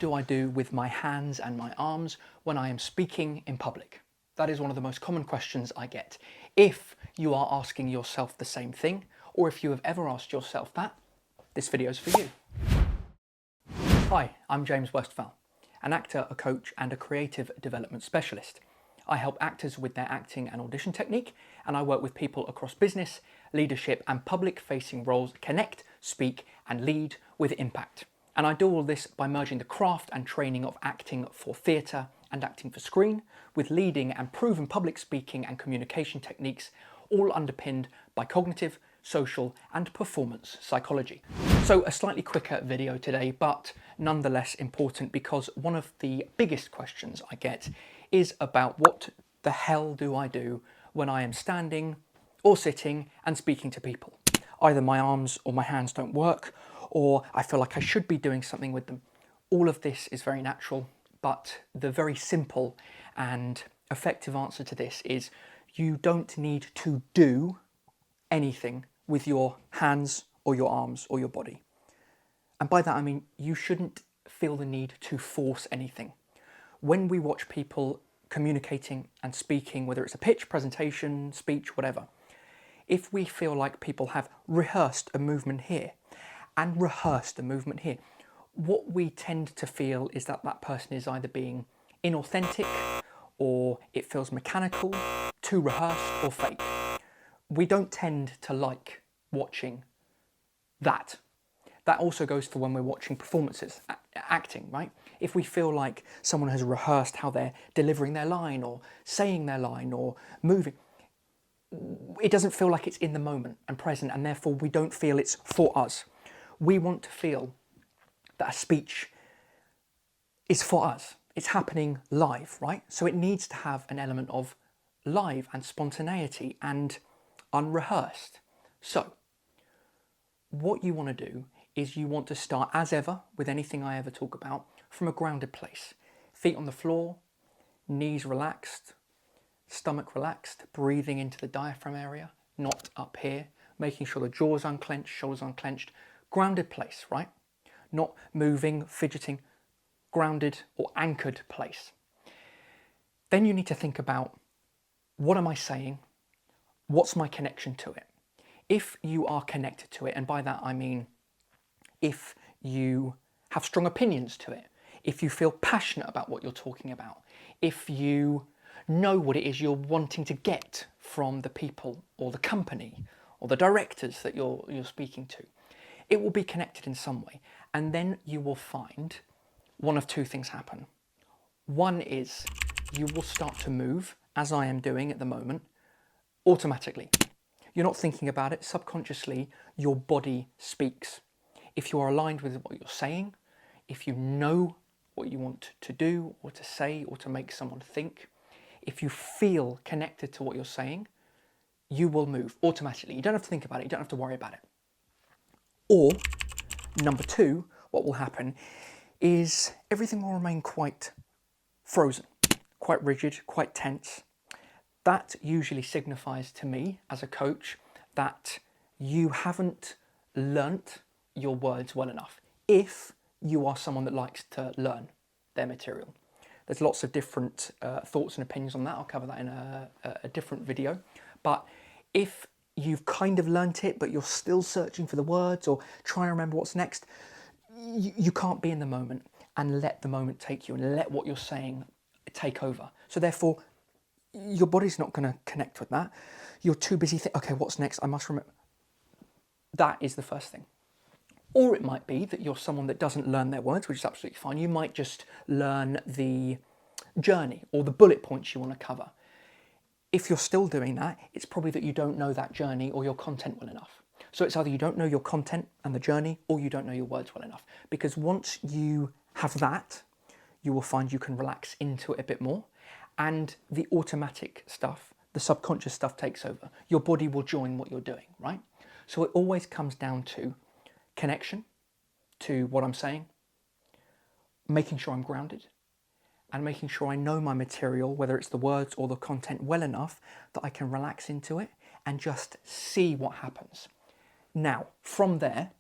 do I do with my hands and my arms when I am speaking in public? That is one of the most common questions I get. If you are asking yourself the same thing, or if you have ever asked yourself that, this video is for you. Hi, I'm James Westphal, an actor, a coach, and a creative development specialist. I help actors with their acting and audition technique, and I work with people across business, leadership, and public-facing roles connect, speak, and lead with impact. And I do all this by merging the craft and training of acting for theatre and acting for screen with leading and proven public speaking and communication techniques, all underpinned by cognitive, social, and performance psychology. So a slightly quicker video today, but nonetheless important, because one of the biggest questions I get is about what the hell do I do when I am standing or sitting and speaking to people. Either my arms or my hands don't work, or I feel like I should be doing something with them. All of this is very natural, but the very simple and effective answer to this is you don't need to do anything with your hands or your arms or your body. And by that I mean you shouldn't feel the need to force anything. When we watch people communicating and speaking, whether it's a pitch, presentation, speech, whatever, if we feel like people have rehearsed a movement here and rehearsed a movement here, what we tend to feel is that that person is either being inauthentic, or it feels mechanical, too rehearsed, or fake. We don't tend to like watching that. That also goes for when we're watching performances, acting, right? If we feel like someone has rehearsed how they're delivering their line or saying their line or moving, it doesn't feel like it's in the moment and present, and therefore we don't feel it's for us. We want to feel that a speech is for us. It's happening live, right? So it needs to have an element of live and spontaneity and unrehearsed. So what you want to do is you want to start, as ever, with anything I ever talk about, from a grounded place. Feet on the floor, knees relaxed, stomach relaxed, breathing into the diaphragm area, not up here, making sure the jaw's unclenched, shoulders unclenched. Grounded place, right? Not moving, fidgeting, grounded or anchored place. Then you need to think about, what am I saying? What's my connection to it? If you are connected to it, and by that I mean if you have strong opinions to it, if you feel passionate about what you're talking about, if you know what it is you're wanting to get from the people or the company or the directors that you're speaking to, it will be connected in some way. And then you will find one of two things happen. One is you will start to move, as I am doing at the moment, automatically. You're not thinking about it. Subconsciously, your body speaks. If you are aligned with what you're saying, if you know what you want to do or to say or to make someone think, if you feel connected to what you're saying, you will move automatically. You don't have to think about it. You don't have to worry about it. Or, number two, what will happen is everything will remain quite frozen, quite rigid, quite tense. That usually signifies to me as a coach that you haven't learnt your words well enough, if you are someone that likes to learn their material. There's lots of different thoughts and opinions on that. I'll cover that in a different video. But if you've kind of learnt it, but you're still searching for the words or trying to remember what's next, you can't be in the moment and let the moment take you and let what you're saying take over. So therefore, your body's not going to connect with that. You're too busy thinking, okay, what's next? I must remember. That is the first thing. Or it might be that you're someone that doesn't learn their words, which is absolutely fine. You might just learn the journey or the bullet points you want to cover. If you're still doing that, it's probably that you don't know that journey or your content well enough. So it's either you don't know your content and the journey, or you don't know your words well enough. Because once you have that, you will find you can relax into it a bit more, and the automatic stuff, the subconscious stuff, takes over. Your body will join what you're doing, right? So it always comes down to connection to what I'm saying, making sure I'm grounded, and making sure I know my material, whether it's the words or the content, well enough that I can relax into it and just see what happens. Now, from there,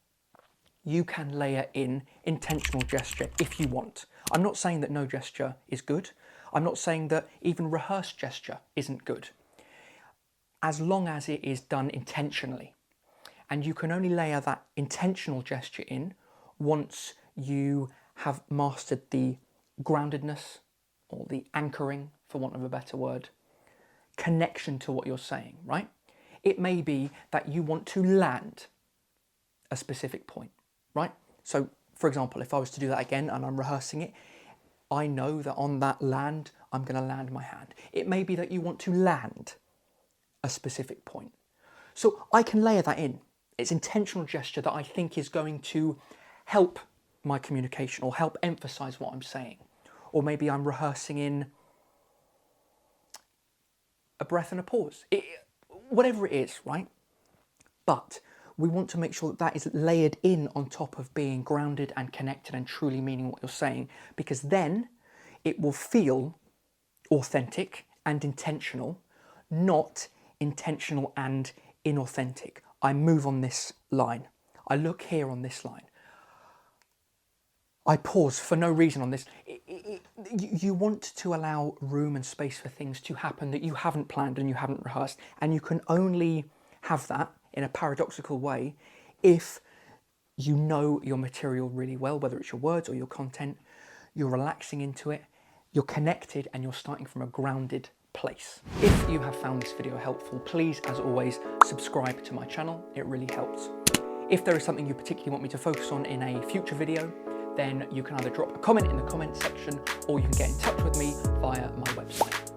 you can layer in intentional gesture if you want. I'm not saying that no gesture is good. I'm not saying that even rehearsed gesture isn't good, as long as it is done intentionally. And you can only layer that intentional gesture in once you have mastered the groundedness, or the anchoring, for want of a better word, connection to what you're saying, right? It may be that you want to land a specific point, right? So, for example, if I was to do that again and I'm rehearsing it, I know that on that land, I'm going to land my hand. It may be that you want to land a specific point. So I can layer that in. It's intentional gesture that I think is going to help my communication or help emphasize what I'm saying. Or maybe I'm rehearsing in a breath and a pause. Whatever it is, right? But we want to make sure that that is layered in on top of being grounded and connected and truly meaning what you're saying, because then it will feel authentic and intentional, not intentional and inauthentic. I move on this line. I look here on this line. I pause for no reason on this. You want to allow room and space for things to happen that you haven't planned and you haven't rehearsed. And you can only have that in a paradoxical way if you know your material really well, whether it's your words or your content, you're relaxing into it, you're connected, and you're starting from a grounded place. If you have found this video helpful, please, as always, subscribe to my channel. It really helps. If there is something you particularly want me to focus on in a future video, then you can either drop a comment in the comment section or you can get in touch with me via my website.